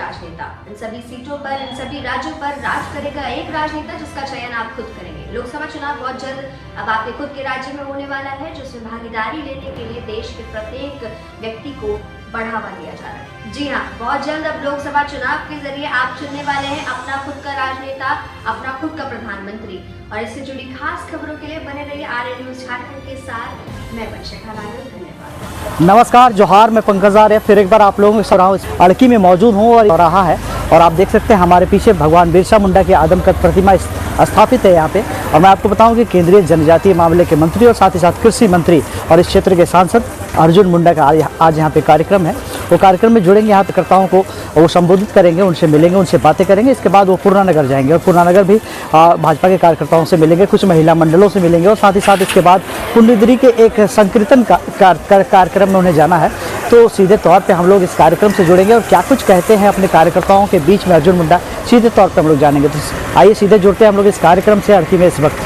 राजनेता। इन सभी सीटों पर, इन सभी राज्यों पर राज करेगा एक राजनेता जिसका चयन आप खुद करेंगे। लोकसभा चुनाव बहुत जल्द अब आपके खुद के राज्य में होने वाला है, जिसमें भागीदारी लेने के लिए देश के प्रत्येक व्यक्ति को बढ़ावा दिया जा रहा है। जी हाँ, बहुत जल्द अब लोकसभा चुनाव के जरिए आप चुनने वाले हैं अपना खुद का राजनेता, अपना खुद का प्रधानमंत्री। और इससे जुड़ी खास खबरों के लिए बने रहिए आर्य न्यूज झारखंड के साथ। मैं वर्षा नागल, धन्यवाद। नमस्कार, जोहार, मैं पंकज आर्य फिर एक बार आप लोगों के साथ अड़की में मौजूद हूँ और रहा है। और आप देख सकते हैं हमारे पीछे भगवान बिरसा मुंडा की आदमकद प्रतिमा स्थापित है यहाँ पे। और मैं आपको बताऊं कि केंद्रीय जनजातीय मामले के मंत्री और साथ ही साथ कृषि मंत्री और इस क्षेत्र के सांसद अर्जुन मुंडा का आज यहाँ पे कार्यक्रम है। वो कार्यक्रम में जुड़ेंगे, यहाँ कार्यकर्ताओं को वो संबोधित करेंगे, उनसे मिलेंगे, उनसे बातें करेंगे। इसके बाद वो पूर्णानगर जाएंगे और पूर्णानगर भी भाजपा के कार्यकर्ताओं से मिलेंगे, कुछ महिला मंडलों से मिलेंगे और साथ ही साथ इसके बाद पुण्यद्री के एक संकीर्तन कार्यक्रम में उन्हें जाना है। तो सीधे तौर पे हम लोग इस कार्यक्रम से जुड़ेंगे और क्या कुछ कहते हैं अपने कार्यकर्ताओं के बीच में अर्जुन मुंडा, सीधे तौर पे हम लोग जानेंगे। तो आइए सीधे जुड़ते हैं हम लोग इस कार्यक्रम से अड़की में इस वक्त।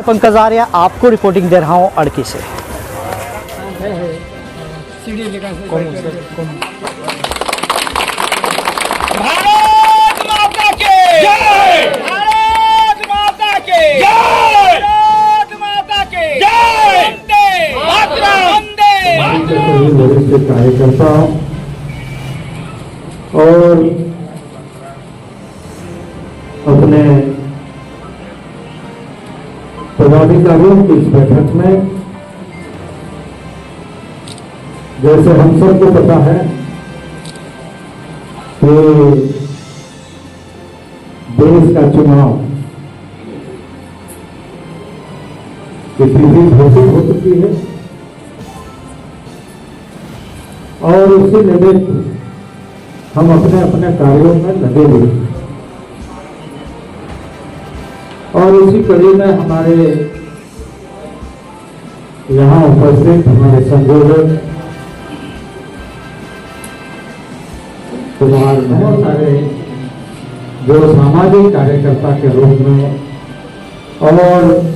पंकज आर्य आपको रिपोर्टिंग दे रहा हूँ अड़की से। भारत माता के जय, भारत माता के जय, भारत माता के जय, वंदे मातरम, वंदे मातरम। वरिष्ठ कार्यकर्ता और अपने पदाधिकारियों की इस बैठक में, जैसे हम सबको पता है कि देश का चुनाव की तिथि घोषित हो चुकी है और उसी निमित्त हम अपने अपने कार्यों में लगे हुए हैं। और उसी कड़ी में हमारे यहाँ उपस्थित हमारे संयोजक कुमार, बहुत सारे जो सामाजिक कार्यकर्ता के रूप में और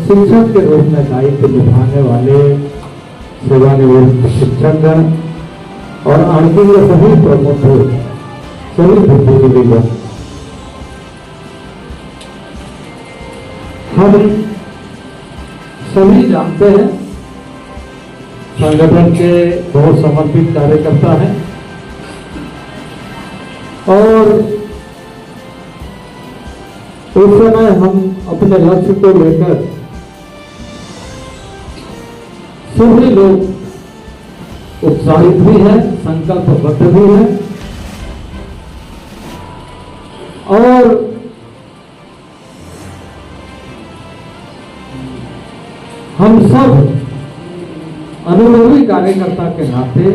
शिक्षक के रूप में दायित्व निभाने वाले सेवानिवृत्त शिक्षकगण और अड़की के सभी प्रमुख, सभी बुद्धिजीवीगण, हम सभी जानते हैं संगठन के बहुत समर्पित कार्यकर्ता हैं और उस समय हम अपने लक्ष्य को लेकर सभी लोग उत्साहित भी हैं, संकल्पबद्ध भी हैं और हम सब अनुभवी कार्यकर्ता के नाते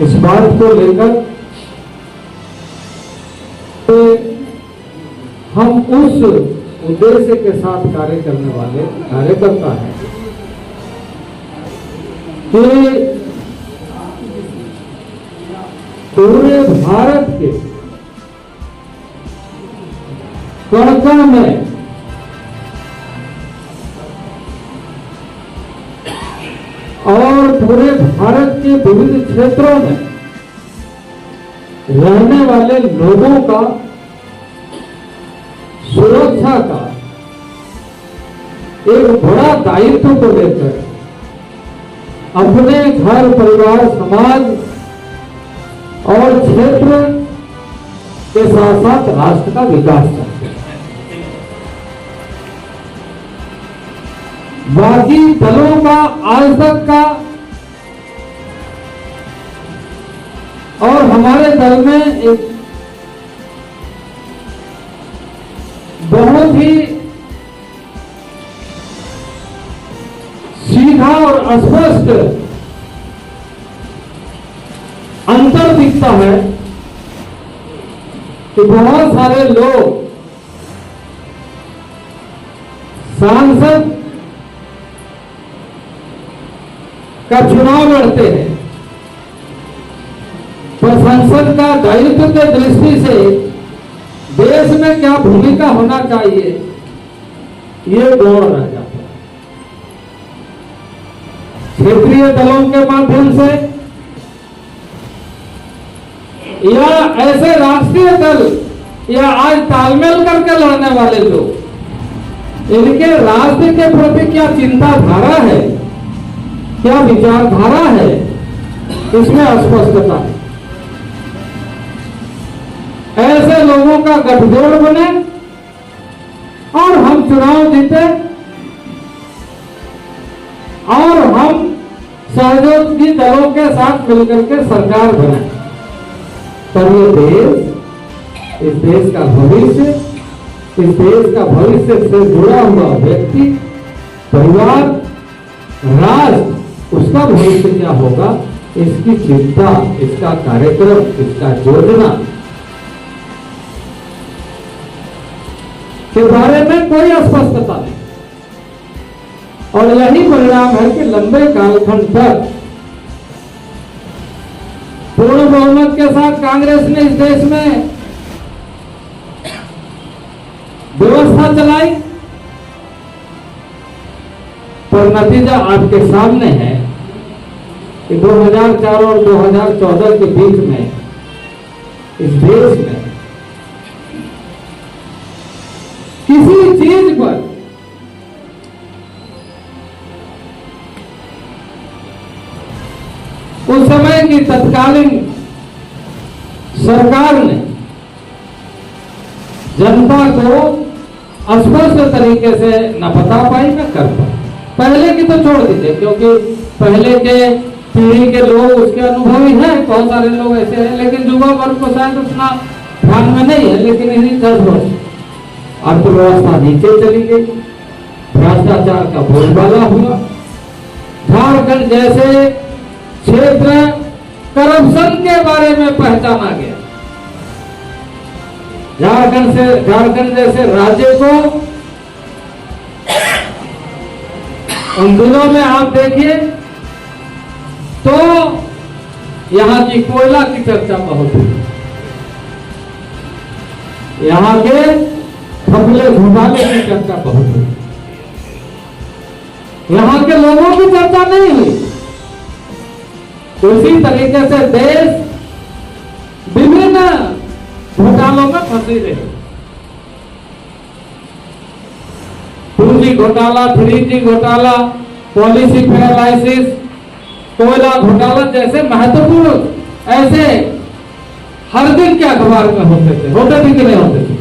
इस बात को लेकर हम उस उद्देश्य के साथ कार्य करने वाले कार्यकर्ता हैं कि पूरे भारत के कण-कण में और पूरे भारत के विभिन्न क्षेत्रों में रहने वाले लोगों का सुरक्षा का एक बड़ा दायित्व को लेकर अपने घर, परिवार, समाज और क्षेत्र के साथ साथ राष्ट्र का विकास करते हैं। बाकी दलों का आज तक का और हमारे दल में एक बहुत ही सीधा और स्पष्ट अंतर दिखता है कि बहुत सारे लोग सांसद का चुनाव लड़ते हैं, पर संसद का दायित्व के दृष्टि से देश में क्या भूमिका होना चाहिए ये गौण रह जाता है। क्षेत्रीय दलों के माध्यम से या ऐसे राष्ट्रीय दल या आज तालमेल करके लड़ने वाले लोग, इनके राष्ट्र के प्रति क्या चिंताधारा है, क्या विचारधारा है, इसमें अस्पष्टता है। ऐसे लोगों का गठजोड़ बने और हम चुनाव जीते और हम सहयोगी दलों के साथ मिलकर के सरकार बनाए, पर ये देश, इस देश का भविष्य, इस देश का भविष्य से जुड़ा हुआ व्यक्ति, परिवार, राष्ट्र, उसका भविष्य क्या होगा, इसकी चिंता, इसका कार्यक्रम, इसका योजना के बारे में कोई अस्पष्टता नहीं। और यही परिणाम है कि लंबे कालखंड तक पूर्ण बहुमत के साथ कांग्रेस ने इस देश में व्यवस्था चलाई, पर नतीजा आपके सामने है कि 2004 और 2014 के बीच में इस देश में किसी चीज पर उस समय की तत्कालीन सरकार ने जनता को स्पष्ट तरीके से न बता पाई न कर पाई। पहले की तो छोड़ दीजिए, क्योंकि पहले के पीढ़ी के लोग उसके अनुभवी हैं, बहुत सारे लोग ऐसे हैं, लेकिन युवा वर्ग को शायद उतना ध्यान में नहीं है। लेकिन इन्हीं 10 वर्ष अर्थव्यवस्था नीचे चली गई, भ्रष्टाचार का बोलबाला हुआ, झारखंड जैसे क्षेत्र करप्शन के बारे में पहचाना गया। झारखंड जैसे राज्य को उन दिनों में आप देखिए तो यहाँ की कोयला की चर्चा बहुत हुई, यहाँ के घपले घोटाले की चर्चा बहुत हुई, यहाँ के लोगों की चर्चा नहीं हुई। उसी तरीके से देश विभिन्न घोटालों में फंसी रहे, 2G घोटाला, 3G घोटाला, पॉलिसी पैरालाइसिस, कोयला घोटाला जैसे महत्वपूर्ण ऐसे हर दिन के अखबार में होते थे कि नहीं होते थे।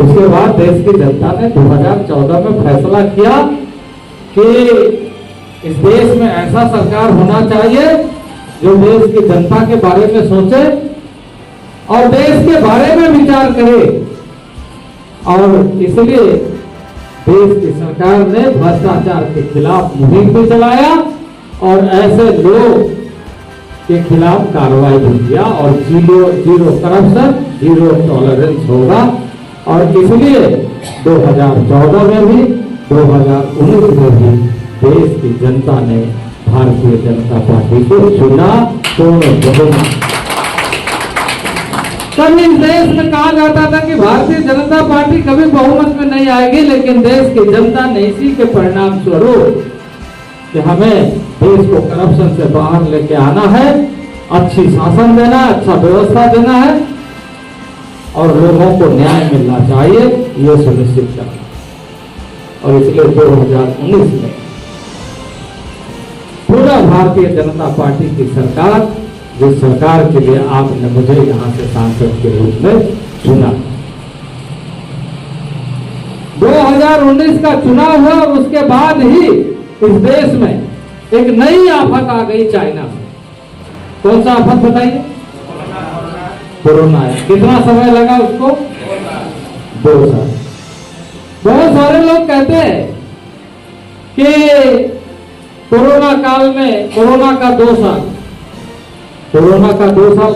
उसके बाद देश की जनता ने 2014 में फैसला किया कि इस देश में ऐसा सरकार होना चाहिए जो देश की जनता के बारे में सोचे और देश के बारे में विचार करे। और इसलिए देश की सरकार ने भ्रष्टाचार के खिलाफ मुहिम भी चलाया और ऐसे लोग के खिलाफ कार्रवाई भी किया और जीरो करप्शन, जीरो टॉलरेंस होगा। और इसलिए 2014 में भी 2019 में भी देश की जनता ने भारतीय जनता पार्टी को चुना पूर्ण बहुमत। कभी इस देश में कहा जाता था कि भारतीय जनता पार्टी कभी बहुमत में नहीं आएगी, लेकिन देश की जनता ने इसी के परिणाम स्वरूप कि हमें देश को करप्शन से बाहर लेके आना है, अच्छी शासन देना है, अच्छा व्यवस्था देना है और लोगों को न्याय मिलना चाहिए, ये सुनिश्चित करना। और इसलिए 2019 में पूरा भारतीय जनता पार्टी की सरकार, जिस सरकार के लिए आपने मुझे यहां से सांसद के रूप में चुना, 2019 का चुनाव हुआ और उसके बाद ही इस देश में एक नई आफत आ गई चाइना से। कौन सा आफत बताइए? कोरोना है। कितना समय लगा उसको? 2 साल। बहुत सारे लोग कहते हैं कि कोरोना काल में कोरोना का 2 साल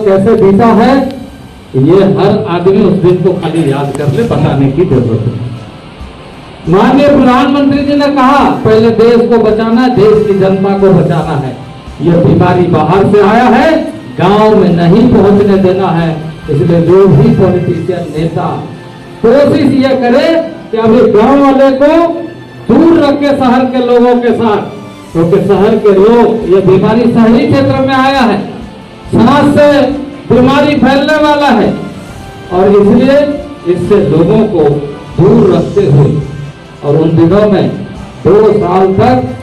कैसे बीता है, ये हर आदमी उस दिन को खाली याद कर ले, बताने की जरूरत नहीं। माननीय प्रधानमंत्री जी ने कहा पहले देश को बचाना है, देश की जनता को बचाना है। यह बीमारी बाहर से आया है, गांव में नहीं पहुंचने देना है। इसलिए जो भी पॉलिटिशियन नेता कोशिश यह करे कि अभी गांव वाले को दूर रख के शहर के लोगों के साथ, क्योंकि शहर के लोग, ये बीमारी शहरी क्षेत्र में आया है, सांस से बीमारी फैलने वाला है, और इसलिए इससे लोगों को दूर रखते हुए, और उन दिनों में 2 साल तक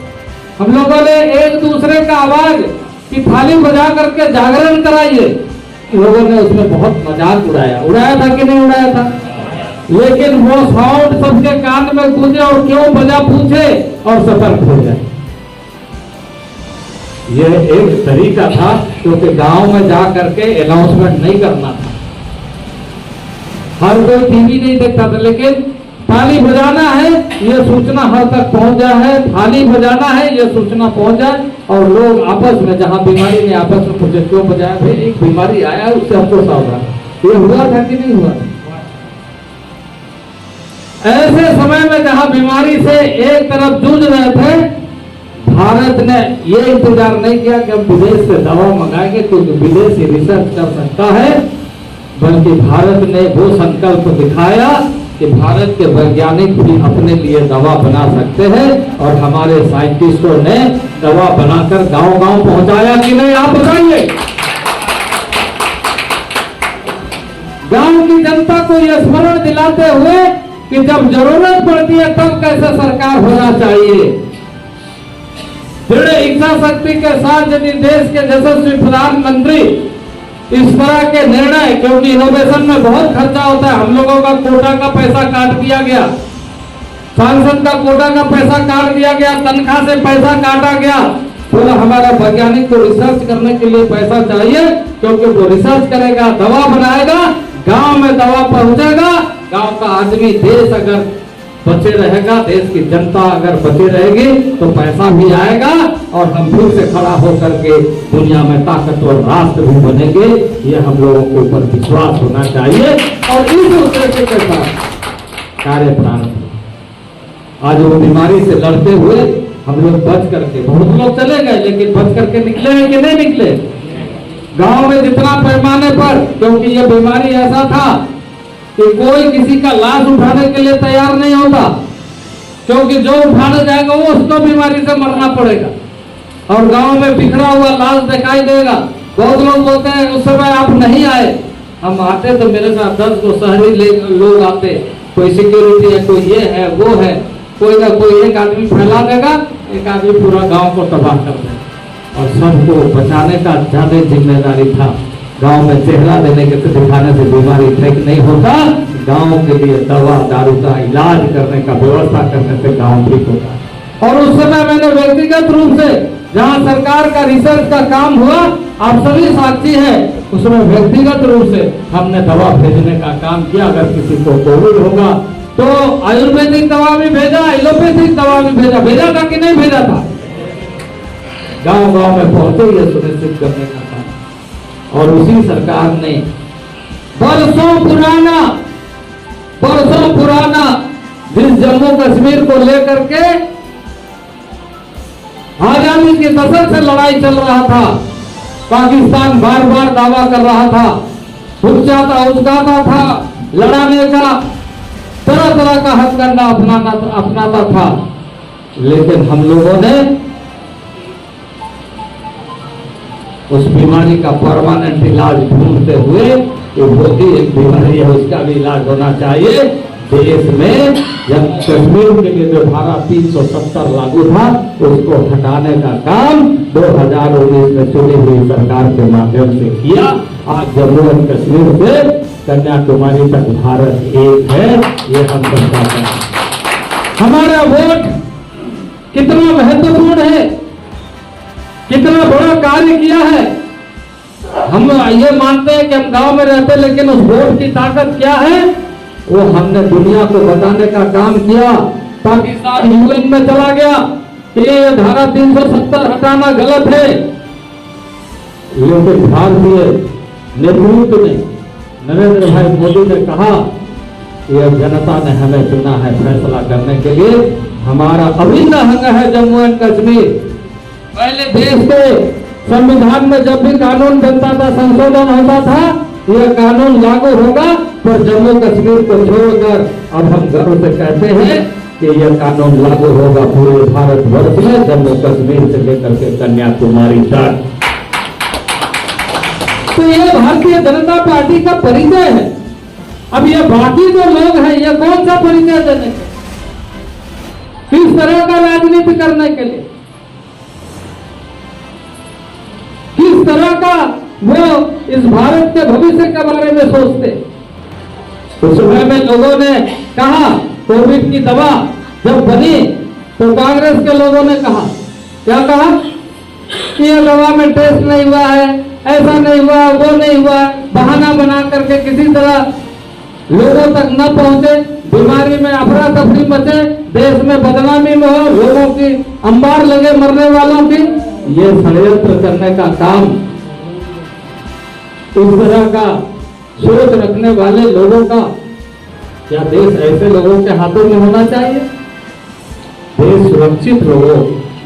हम लोगों ने एक दूसरे का आवाज की थाली बजा करके जागरण कराइए, लोगों ने उसमें बहुत मजाक उड़ाया था कि नहीं उड़ाया था, लेकिन वो साउंड सबके कान में गूंजे और क्यों बजा पूछे और सतर्क हो जाए। यह एक तरीका था, क्योंकि गांव में जा करके अनाउंसमेंट नहीं करना था, हर कोई टीवी नहीं देखता था, लेकिन थाली बजाना है ये सूचना हर तक पहुंच जाए, थाली बजाना है ये सूचना पहुंच जाए, और लोग आपस में, जहां बीमारी ने आपस में पूछे क्यों बजाया, भाई एक बीमारी आया उससे हमको सावधान। ये हुआ था कि नहीं हुआ? ऐसे समय में जहां बीमारी से एक तरफ जूझ रहे थे, भारत ने ये इंतजार नहीं किया कि हम विदेश से दवा मंगाएंगे क्योंकि विदेशी रिसर्च कर सकता है, बल्कि भारत ने वो संकल्प दिखाया कि भारत के वैज्ञानिक भी अपने लिए दवा बना सकते हैं, और हमारे साइंटिस्टों ने दवा बनाकर गांव-गांव पहुंचाया कि नहीं, आप बताइए। गांव की जनता को यह स्मरण दिलाते हुए कि जब जरूरत पड़ती है तब कैसे सरकार होना चाहिए। दृढ़ इच्छा शक्ति के साथ यदि देश के यशस्वी प्रधानमंत्री इस तरह के निर्णय, क्योंकि इनोवेशन में बहुत खर्चा होता है, हम लोगों का कोटा का पैसा काट दिया गया, सांसद का कोटा का पैसा काट दिया गया, तनख्वाह से पैसा काटा गया, तो हमारा वैज्ञानिक को रिसर्च करने के लिए पैसा चाहिए, क्योंकि वो रिसर्च करेगा, दवा बनाएगा, गांव में दवा पहुंचेगा, गांव का आदमी, देश अगर बचे रहेगा, देश की जनता अगर बची रहेगी तो पैसा भी आएगा, और हम फिर से खड़ा होकर के दुनिया में ताकतवर राष्ट्र भी बनेंगे। ये हम लोगों के ऊपर विश्वास होना चाहिए, और इस उद्देश्य के साथ कार्य प्रारंभ। आज वो बीमारी से लड़ते हुए हम लोग बच करके, बहुत लोग चले गए लेकिन बच करके निकले हैं कि नहीं निकले? गांव में जितना पैमाने पर, क्योंकि ये बीमारी ऐसा था कि कोई किसी का लाश उठाने के लिए तैयार नहीं होता, क्योंकि जो उठाने जाएगा वो उसको बीमारी से मरना पड़ेगा, और गांव में बिखरा हुआ लाश दिखाई देगा। बहुत लोग बोलते हैं उस समय आप नहीं आए, हम आते तो मेरे साथ 10 को शहरी लोग आते, कोई सिक्योरिटी है, कोई ये है वो है, कोई ना कोई एक आदमी फैला देगा, एक आदमी पूरा गांव को तबाह कर देगा, और सबको बचाने का ज्यादा जिम्मेदारी था। गांव में चेहरा देने के दिखाने से बीमारी ठीक नहीं होता, गांव के लिए दवा दारू का इलाज करने का व्यवस्था करने से गांव ठीक होता। और उस समय मैंने व्यक्तिगत रूप से, जहां सरकार का रिसर्च का काम हुआ, आप सभी साक्षी हैं, उसमें व्यक्तिगत रूप से हमने दवा भेजने का काम किया। अगर किसी को कोविड होगा तो आयुर्वेदिक दवा भी भेजा, एलोपैथिक दवा भी भेजा था कि नहीं भेजा था? गांव-गांव में पहुंचे ये सुनिश्चित करने का काम, और उसी सरकार ने बरसों पुराना जिस जम्मू कश्मीर को लेकर के आजादी के दशक से लड़ाई चल रहा था, पाकिस्तान बार बार दावा कर रहा था, उकसाता था, लड़ाने का तरह तरह का हथकंडा अपनाता था, लेकिन हम लोगों ने उस बीमारी का परमानेंट इलाज ढूंढते हुए, वो होती एक बीमारी है उसका भी इलाज होना चाहिए। देश में जब कश्मीर के लिए जो धारा 370 लागू था, उसको हटाने का काम 2019 में चुनी हुई सरकार के माध्यम से किया। आज जम्मू और कश्मीर से कन्याकुमारी तक भारत एक है, ये हम समझाते हैं। हमारा वोट कितना महत्वपूर्ण है, कितना बड़ा कार्य किया है। हम ये मानते हैं कि हम गांव में रहते हैं, लेकिन उस वोट की ताकत क्या है वो हमने दुनिया को बताने का काम किया। पाकिस्तान यूएन में चला गया कि ये धारा 370 हटाना गलत है, लेकिन भारतीय नेतृत्व ने, नरेंद्र भाई मोदी ने कहा यह जनता ने हमें चुना है फैसला करने के लिए, हमारा अभिन्न अंग है जम्मू एंड कश्मीर। पहले देश के संविधान में जब भी कानून बनता था, संशोधन होता था, यह कानून लागू होगा, पर जम्मू कश्मीर को छोड़कर अब हम गर्व से कहते हैं कि यह कानून लागू होगा पूरे भारतवर्ष में, जम्मू कश्मीर से लेकर के कन्याकुमारी तक। तो यह भारतीय जनता पार्टी का परिचय है। अब ये बाकी जो लोग हैं, ये कौन सा परिचय देने के, किस तरह का राजनीति करने के लिए, किस तरह का वो इस भारत के भविष्य के बारे में सोचते। उस समय में लोगों ने कहा, कोविड की दवा जब बनी तो कांग्रेस के लोगों ने कहा, क्या कहा कि ये दवा में टेस्ट नहीं हुआ है, ऐसा नहीं हुआ, वो नहीं हुआ, बहाना बना करके किसी तरह लोगों तक न पहुंचे, बीमारी में अफरा तफरी मचे, देश में बदनामी में हो, लोगों की अंबार लगे मरने वालों की। ये षड्यंत्र करने का काम इस तरह का सोच रखने वाले लोगों का, क्या देश ऐसे लोगों के हाथों में होना चाहिए? देश सुरक्षित लोगों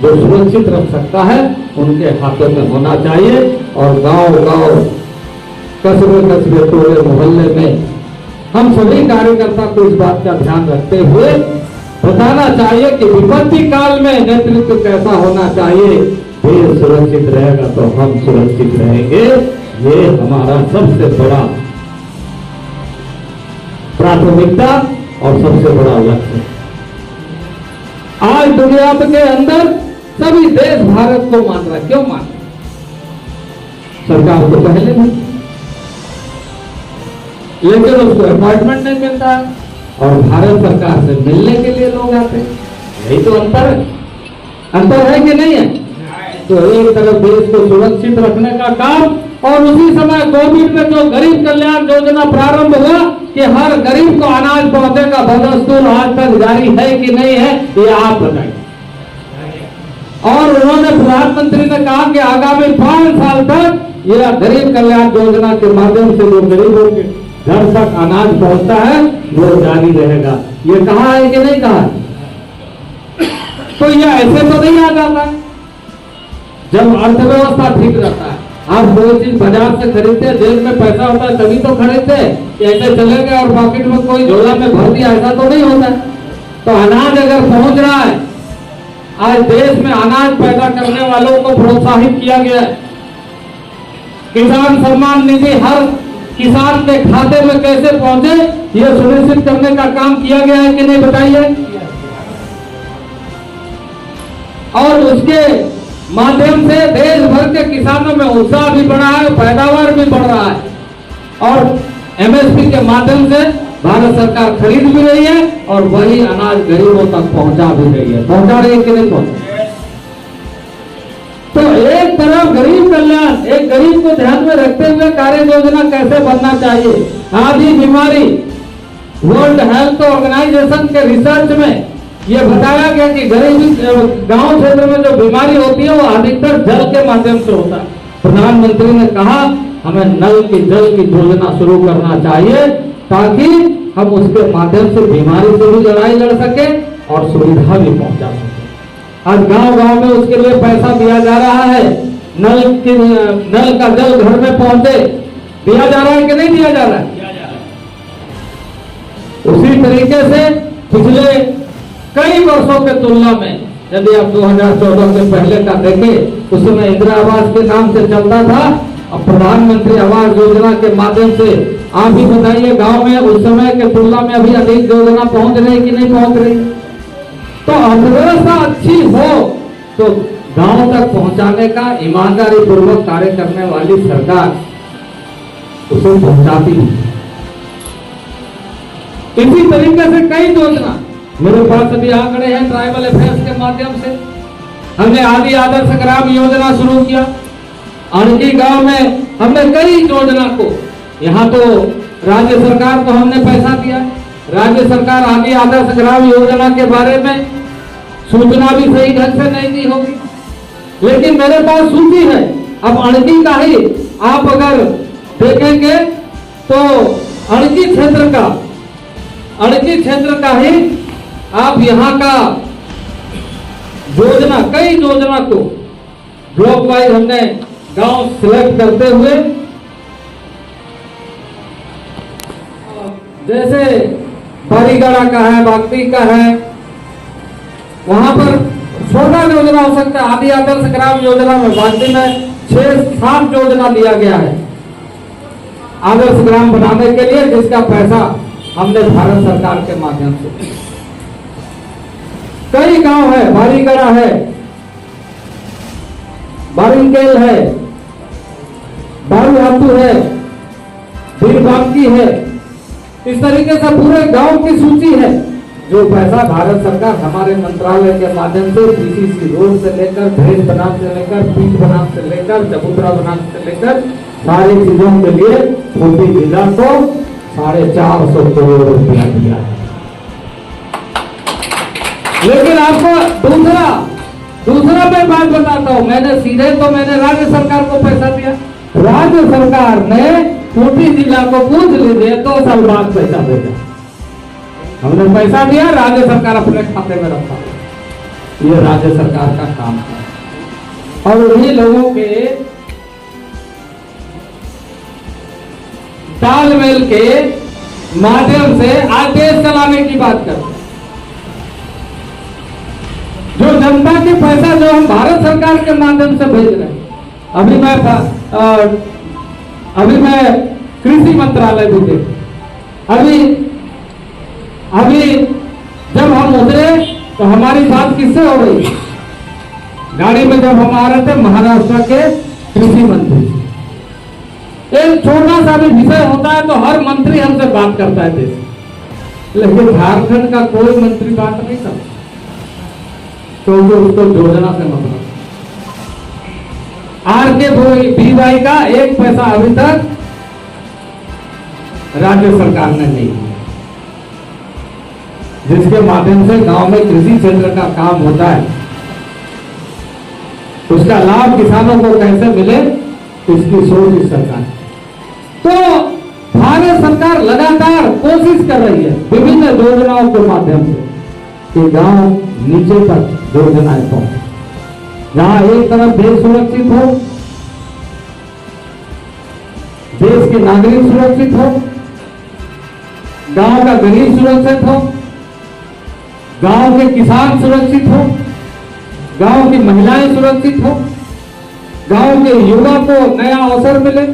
जो सुरक्षित रख सकता है उनके हाथों में होना चाहिए। और गांव-गांव, कस्बे-कस्बे, टोले मोहल्ले में हम सभी कार्यकर्ता को इस बात का ध्यान रखते हुए बताना चाहिए कि विपत्ति काल में नेतृत्व कैसा होना चाहिए। देश सुरक्षित रहेगा तो हम सुरक्षित रहेंगे, ये हमारा सबसे बड़ा प्राथमिकता और सबसे बड़ा लक्ष्य है। आज दुनिया के अंदर सभी देश भारत को मान रहा है। क्यों मान रहा? सरकार तो पहले भी, लेकिन उसको अपॉइंटमेंट नहीं मिलता और भारत सरकार से मिलने के लिए लोग आते हैं। यही तो अंतर है। अंतर है कि नहीं है? तो एक तरफ देश को सुरक्षित रखने का काम, और उसी समय कोविड में जो गरीब कल्याण योजना प्रारंभ हुआ कि हर गरीब को अनाज पहुंचेगा, बदस्तूर आज तक जारी है कि नहीं है, ये आप बताइए। और उन्होंने, प्रधानमंत्री ने कहा कि आगामी 5 साल तक यह गरीब कल्याण योजना के माध्यम से जो गरीबों के घर तक अनाज पहुंचता है वो जारी रहेगा। ये कहा है कि नहीं कहा? तो ये ऐसे तो नहीं आ जाता है। जब अर्थव्यवस्था ठीक रहता है, आप कोई चीज बाजार से खरीदते हैं, जेब में पैसा होता है तभी तो खरीदते हैं। ऐसे चले गए और पॉकेट में कोई झोला में भर दिया, ऐसा तो नहीं होता है। तो अनाज अगर पहुंच रहा है, आज देश में अनाज पैदा करने वालों को प्रोत्साहित किया गया है। किसान सम्मान निधि हर किसान के खाते में कैसे पहुंचे, ये सुनिश्चित करने का काम किया गया है कि नहीं, बताइए। और उसके माध्यम से देश भर के किसानों में उत्साह भी बढ़ा है, पैदावार भी बढ़ रहा है। और एमएसपी के माध्यम से भारत सरकार खरीद भी रही है और वही अनाज गरीबों तक पहुंचा भी रही है। पहुंचा रही है कि नहीं पहुंचा? तो एक तरफ गरीब कल्याण, एक गरीब को ध्यान में रखते हुए कार्य योजना कैसे बनना चाहिए। आधी बीमारी वर्ल्ड हेल्थ ऑर्गेनाइजेशन के रिसर्च में ये बताया गया कि गरीबी गांव क्षेत्र में जो बीमारी होती है वो अधिकतर जल के माध्यम से होता है। प्रधानमंत्री ने कहा हमें नल की जल की योजना शुरू करना चाहिए ताकि हम उसके माध्यम से बीमारी से भी लड़ाई लड़ सके और सुविधा भी पहुंचा सके। आज गांव-गांव में उसके लिए पैसा दिया जा रहा है। नल का जल घर में पहुंचे, दिया जा रहा है कि नहीं दिया जा रहा है? उसी तरीके से पिछले कई वर्षों के तुलना में यदि आप 2014 के पहले का देखें, उस समय इंदिरा आवास के नाम से चलता था। अब प्रधानमंत्री आवास योजना के माध्यम से आप ही बताइए, गांव में उस समय के तुलना में अभी अधिक योजना पहुंच रही कि नहीं पहुंच रही? तो अर्थव्यवस्था अच्छी हो तो गांव तक पहुंचाने का ईमानदारी पूर्वक कार्य करने वाली सरकार उसे पहुंचाती है। इसी तरीके से कई योजना मेरे पास अभी आंकड़े हैं ट्राइबल अफेयर्स के माध्यम से। हमने आदि आदर्श ग्राम योजना शुरू किया। अणकी गांव में हमने कई योजना को, यहाँ तो राज्य सरकार को हमने पैसा दिया। राज्य सरकार आदि आदर्श ग्राम योजना के बारे में सूचना भी सही ढंग से नहीं दी होगी, लेकिन मेरे पास सूची है। अब अणकी का ही आप अगर देखेंगे तो अणकी क्षेत्र का ही आप यहाँ का योजना, कई योजना को ब्लॉक वाइज हमने गांव सिलेक्ट करते हुए, जैसे बारीगढ़ा का है, बागदी का है, वहां पर छोटा योजना हो सकता है। आदि आदर्श ग्राम योजना में वाकई में 6-7 योजना दिया गया है आदर्श ग्राम बनाने के लिए, जिसका पैसा हमने भारत सरकार के माध्यम से, कई गांव है, बारीगड़ा है, बारिंगकेल है, बारूहातू है, बीरबांकी है, इस तरीके से पूरे गांव की सूची है। जो पैसा भारत सरकार हमारे मंत्रालय के माध्यम से पीसीसी रोड से लेकर, ड्रेन बनाम से लेकर, पिच बनाम से लेकर, चबूतरा बनाम से लेकर सारी चीजों के लिए खूंटी जिला को 450 करोड़ रुपया दिया है। लेकिन आपको दूसरा मैं बात बताता हूं, मैंने राज्य सरकार को पैसा दिया। राज्य सरकार ने खूंटी जिला को पूछ लीजिए 2 साल बाद पैसा भेजा। हमने पैसा दिया, राज्य सरकार अपने खाते में रखा। ये राज्य सरकार का काम है। और उन्हीं लोगों के तालमेल के माध्यम से आज देश चलाने की बात करते हैं। जो जनता के पैसा जो हम भारत सरकार के माध्यम से भेज रहे हैं, अभी मैं कृषि मंत्रालय भी देख, अभी जब हम उतरे तो हमारी बात किससे हो रही? गाड़ी में जब हम आ रहे थे महाराष्ट्र के कृषि मंत्री, एक छोटा सा भी विषय होता है तो हर मंत्री हमसे बात करता है देश, लेकिन झारखंड का कोई मंत्री बात नहीं करता, क्योंकि उसको योजना से मतलब। RK-BY का 1 पैसा अभी तक राज्य सरकार ने नहीं दिया, जिसके माध्यम से गांव में कृषि क्षेत्र का काम होता है, उसका लाभ किसानों को कैसे मिले, इसकी सोच इस सरकार। तो भारत सरकार लगातार कोशिश कर रही है विभिन्न योजनाओं के माध्यम से कि गांव नीचे तक योजनाएं पहुंचे, जहां एक तरफ देश सुरक्षित हो, देश के नागरिक सुरक्षित हो, गांव का गरीब सुरक्षित हो, गांव के किसान सुरक्षित हो, गांव की महिलाएं सुरक्षित हो, गांव के युवा को नया अवसर मिले,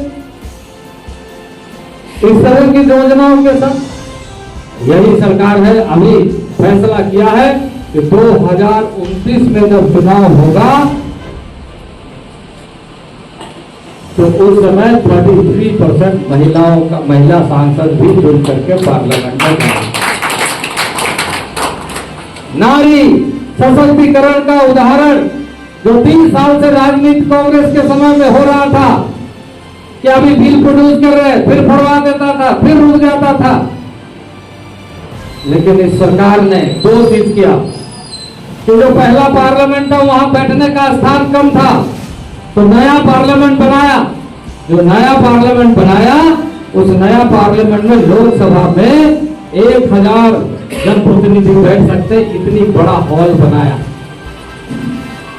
इस तरह की योजनाओं के साथ यही सरकार है। अभी फैसला किया है कि 2029 में जब चुनाव होगा तो उस समय 23% महिला सांसद भी चुन करके पार्लियामेंट में जाएंगे। नारी सशक्तिकरण का उदाहरण जो 3 साल से राजनीति कांग्रेस के समय में हो रहा था कि अभी बिल प्रोड्यूस कर रहे, फिर फड़वा देता था, फिर रुक जाता था, लेकिन इस सरकार ने 2 चीज किया कि जो पहला पार्लियामेंट था वहां बैठने का स्थान कम था, तो नया पार्लियामेंट बनाया। जो नया पार्लियामेंट बनाया, उस नया पार्लियामेंट में लोकसभा में 1000 जनप्रतिनिधि बैठ सकते, इतनी बड़ा हॉल बनाया।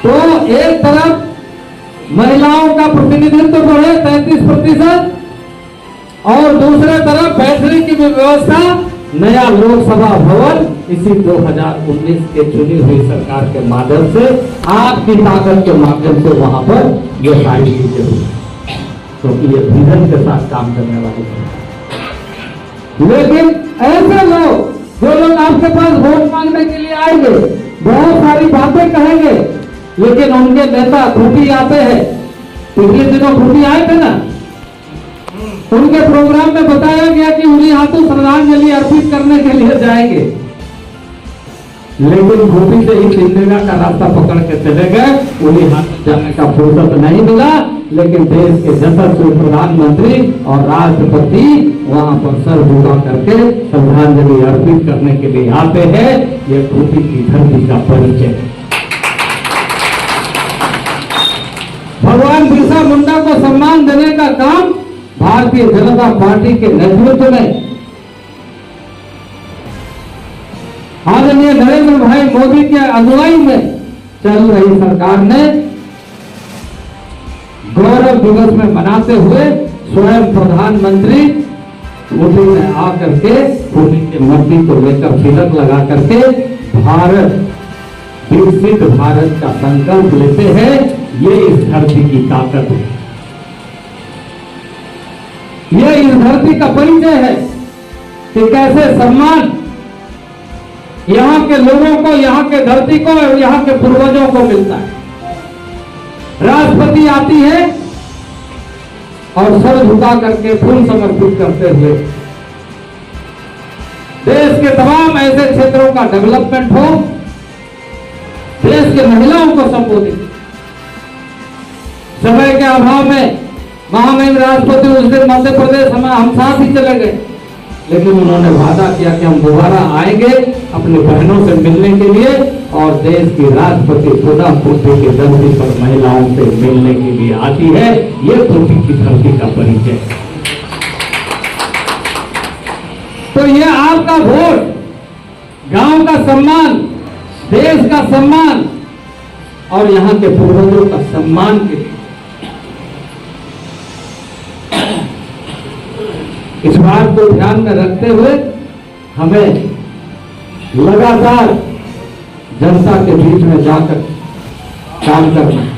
तो एक तरफ महिलाओं का प्रतिनिधित्व बढ़े 33%, और दूसरे तरफ बैठने की व्यवस्था, नया लोकसभा भवन इसी 2019 के चुनी हुई सरकार के माध्यम से, आपकी ताकत के माध्यम से वहां पर ये सारी चीजें हुई, क्योंकि ये विजन के साथ काम करने वाले हैं। लेकिन ऐसे लोग जो लोग आपके पास वोट मांगने के लिए आएंगे, बहुत सारी बातें कहेंगे, लेकिन उनके नेता खूंटी आते हैं। पिछले दिनों खूंटी आए थे ना, उनके प्रोग्राम में बताया गया कि उन्हीं हाथों श्रद्धांजलि अर्पित करने के लिए जाएंगे, लेकिन खूंटी से ही सिंधेगा का रास्ता पकड़ के चले गए। उन्हीं हाथों जाने का फुर्सत नहीं मिला, लेकिन देश के यशस्वी प्रधानमंत्री और राष्ट्रपति वहां पर सर झुका करके श्रद्धांजलि अर्पित करने के लिए आते हैं। ये खूंटी की धरती का परिचय है। भगवान बिरसा मुंडा को सम्मान देने का काम भारतीय जनता पार्टी के नेतृत्व में आदरणीय नरेंद्र भाई मोदी के अगुवाई में चल रही सरकार ने गौरव दिवस में मनाते हुए स्वयं प्रधानमंत्री खूंटी में आकर के खूंटी की मट्टी को लेकर तिलक लगा करके भारत विकसित भारत का संकल्प लेते हैं, ये इस धरती की ताकत है, ये इस धरती का परिचय है कि कैसे सम्मान यहां के लोगों को, यहां के धरती को और यहां के पूर्वजों को मिलता है। राष्ट्रपति आती है और सर झुका करके फूल समर्पित करते हुए देश के तमाम ऐसे क्षेत्रों का डेवलपमेंट हो, देश के महिलाओं को संबोधित। समय के अभाव में महामहिम राष्ट्रपति उस दिन मध्य प्रदेश हम साथ ही चले गए, लेकिन उन्होंने वादा किया कि हम दोबारा आएंगे अपनी बहनों से मिलने के लिए, और देश की राष्ट्रपति खुदा खूंटी की धरती पर महिलाओं से मिलने के लिए आती है। ये खूंटी की धरती का परिचय। तो ये आपका वोट गांव का सम्मान, देश का सम्मान और यहां के पूर्वजों का सम्मान के लिए। इस बात को ध्यान में रखते हुए हमें लगातार जनता के बीच में जाकर काम करना है।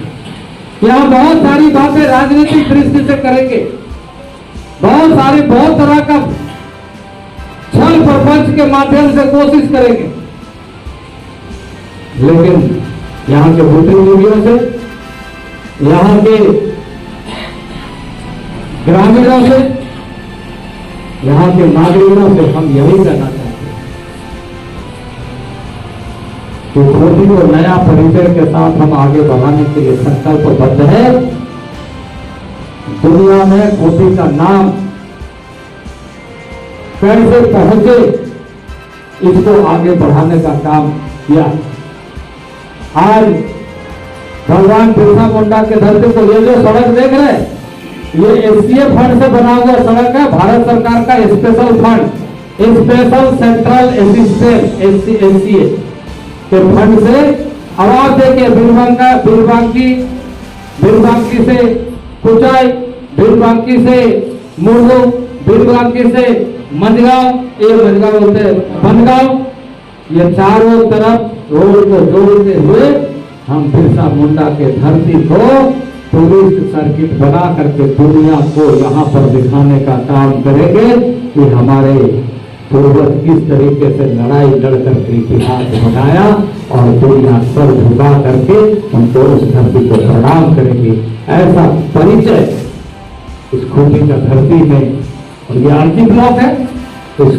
यहां बहुत सारी बातें राजनीतिक दृष्टि से करेंगे, बहुत तरह का छल प्रपंच के माध्यम से कोशिश करेंगे, लेकिन यहां के बुद्धिजीवियों से, यहां के ग्रामीणों से, यहां के नागरिकों से हम यही कहना चाहते हैं कि खूंटी को नया परिचय के साथ हम आगे बढ़ाने के लिए संकल्पबद्ध है। दुनिया में खूंटी का नाम कैसे पहुंचे, इसको आगे बढ़ाने का काम किया। आज भगवान बिरसा मुंडा के धरती को ये जो सड़क देख रहे हैं, ये एससीए फंड से बना हुआ सड़क है, भारत सरकार का special fund, special central assistance SCA के फंड से। अब आप देखिए बिरबांकी से कुचाई, बिरबांकी से मुर्दू, बिरबांकी से मंझगांव, ये मंझगांव बोलते हैं बनगांव, ये चारों तरफ रोड को जोड़ते हुए हम बिरसा मुंडा के धरती को टूरिस्ट सर्किट बना करके दुनिया को यहाँ पर दिखाने का काम करेंगे कि हमारे पूर्वज किस तरीके से लड़ाई लड़ करके इतिहास बनाया, और दुनिया सर झुका करके हमको उस धरती को प्रणाम करेगी। ऐसा परिचय इस खूंटी का धरती में, और ये आरती ब्लॉक है तो